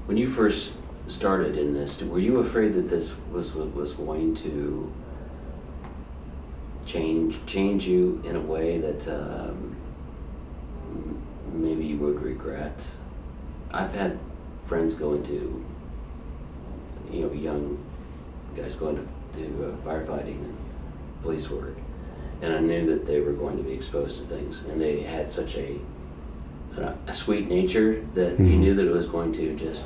When you first started in this, were you afraid that this was going to change you in a way that maybe you would regret? I've had friends go into, young guys going to firefighting and police work, and I knew that they were going to be exposed to things, and they had such a sweet nature that you knew that it was going to just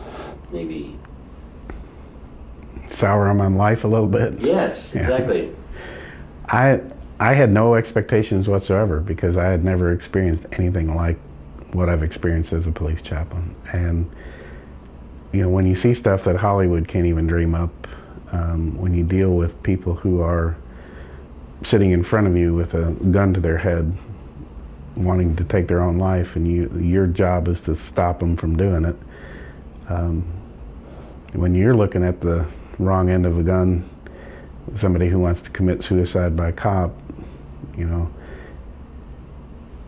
maybe sour on my life a little bit. Yes, exactly. I had no expectations whatsoever because I had never experienced anything like what I've experienced as a police chaplain. And when you see stuff that Hollywood can't even dream up, when you deal with people who are sitting in front of you with a gun to their head wanting to take their own life, and your job is to stop them from doing it, when you're looking at the wrong end of a gun, somebody who wants to commit suicide by cop,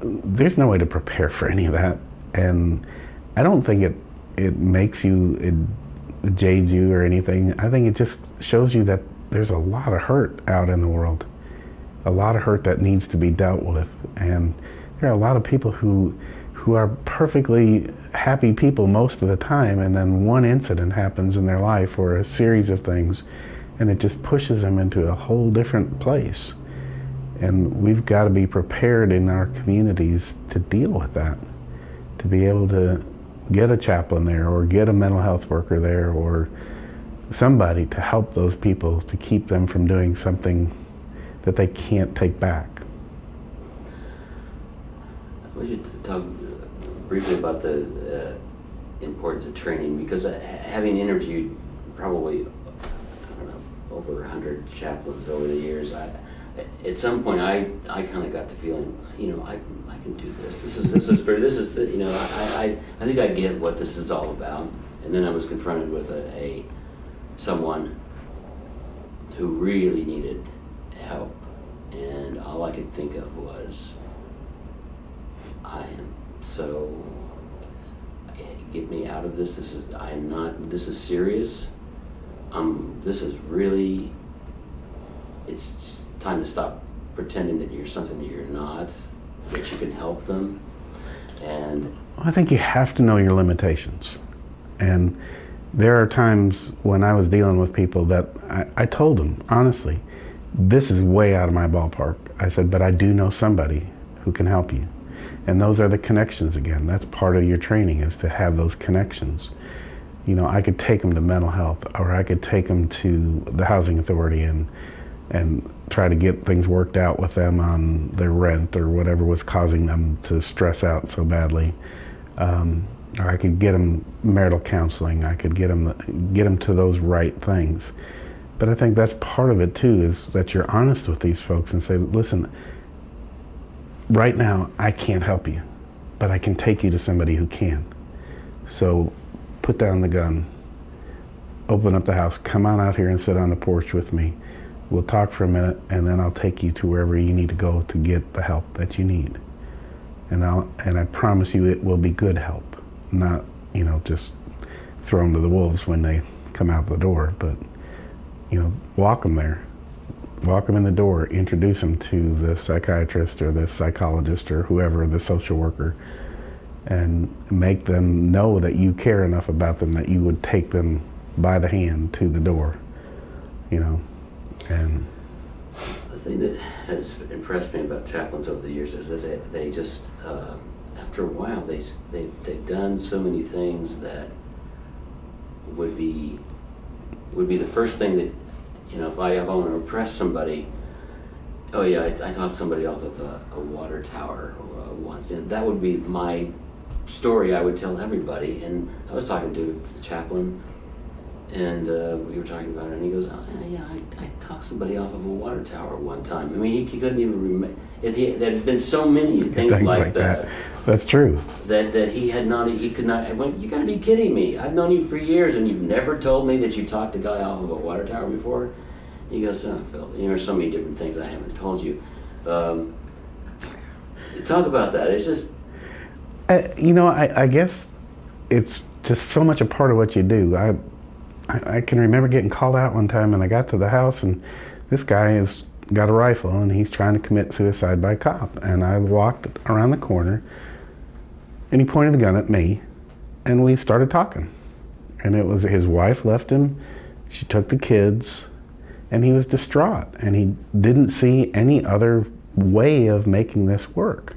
there's no way to prepare for any of that. And I don't think it makes you, it jades you or anything. I think it just shows you that there's a lot of hurt out in the world, a lot of hurt that needs to be dealt with. And there are a lot of people who are perfectly happy people most of the time, and then one incident happens in their life or a series of things, and it just pushes them into a whole different place. And we've got to be prepared in our communities to deal with that, to be able to get a chaplain there or get a mental health worker there or somebody to help those people, to keep them from doing something that they can't take back. We should talk briefly about the importance of training, because having interviewed probably, over 100 chaplains over the years, at some point I kind of got the feeling, I can do this. This is I think I get what this is all about. And then I was confronted with someone who really needed help, and all I could think of was, get me out of this. This is serious. This is really, it's just time to stop pretending that you're something that you're not, that you can help them. And I think you have to know your limitations. And there are times when I was dealing with people that I told them, honestly, this is way out of my ballpark. I said, but I do know somebody who can help you. And those are the connections again. That's part of your training, is to have those connections. I could take them to mental health, or I could take them to the housing authority and try to get things worked out with them on their rent or whatever was causing them to stress out so badly. Or I could get them marital counseling. I could get them to those right things. But I think that's part of it too, is that you're honest with these folks and say, listen, right now I can't help you, but I can take you to somebody who can. So put down the gun, open up the house, come on out here and sit on the porch with me. We'll talk for a minute, and then I'll take you to wherever you need to go to get the help that you need. And I promise you it will be good help, not, just throw them to the wolves when they come out the door, but, walk them there. Walk them in the door, introduce them to the psychiatrist or the psychologist or whoever, the social worker, and make them know that you care enough about them that you would take them by the hand to the door, and the thing that has impressed me about chaplains over the years is that they just, after a while, they've done so many things that would be the first thing that, if I want to impress somebody, oh yeah, I talked somebody off of a water tower once, and that would be my story I would tell everybody. And I was talking to a chaplain, and we were talking about it, and he goes, oh yeah, I talked somebody off of a water tower one time. I mean, he couldn't even remember. There had been so many things like that. That's true. That he could not. I went, you gotta be kidding me. I've known you for years, and you've never told me that you talked a guy off of a water tower before? He goes, oh, Phil, there's so many different things I haven't told you. Talk about that. It's just... I guess it's just so much a part of what you do. I can remember getting called out one time, and I got to the house, and this guy has got a rifle, and he's trying to commit suicide by cop. And I walked around the corner, and he pointed the gun at me, and we started talking. And it was his wife left him, she took the kids, and he was distraught, and he didn't see any other way of making this work.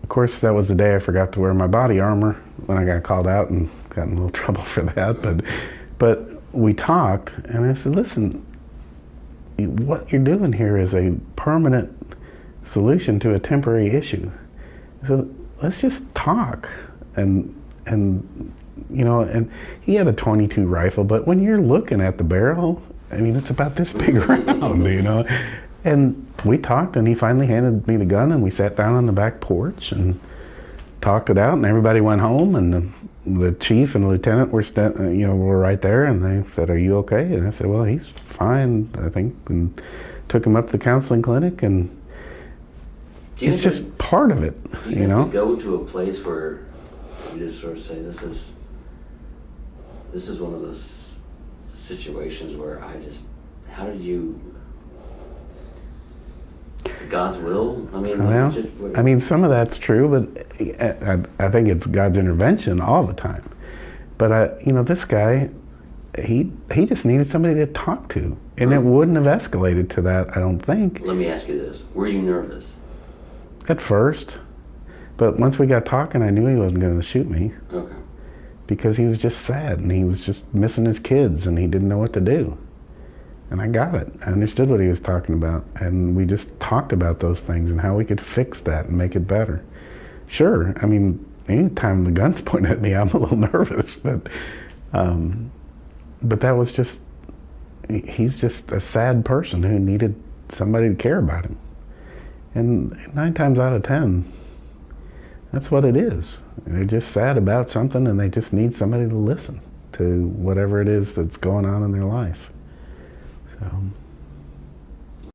Of course, that was the day I forgot to wear my body armor when I got called out and got in a little trouble for that. But we talked, and I said, listen, what you're doing here is a permanent solution to a temporary issue. So let's just talk. And you know, and he had a .22 rifle, but when you're looking at the barrel, I mean, it's about this big around, you know. And we talked, and he finally handed me the gun, and we sat down on the back porch and talked it out, and everybody went home, and the chief and the lieutenant were were right there, and they said, "Are you okay?" And I said, "Well, he's fine, I think," and took him up to the counseling clinic, and it's just part of it, you know. To go to a place where you just sort of say, "This is one of those situations where how did you?" God's will? I mean, well, I mean, some of that's true, but I think it's God's intervention all the time. But you know, this guy, he just needed somebody to talk to, and it wouldn't have escalated to that, I don't think. Let me ask you this: were you nervous at first? But once we got talking, I knew he wasn't going to shoot me. Okay. Because he was just sad, and he was just missing his kids, and he didn't know what to do. And I got it. I understood what he was talking about. And we just talked about those things and how we could fix that and make it better. Sure, I mean, anytime the gun's pointed at me, I'm a little nervous. But that was just, he's just a sad person who needed somebody to care about him. And 9 times out of 10, that's what it is. They're just sad about something, and they just need somebody to listen to whatever it is that's going on in their life. So.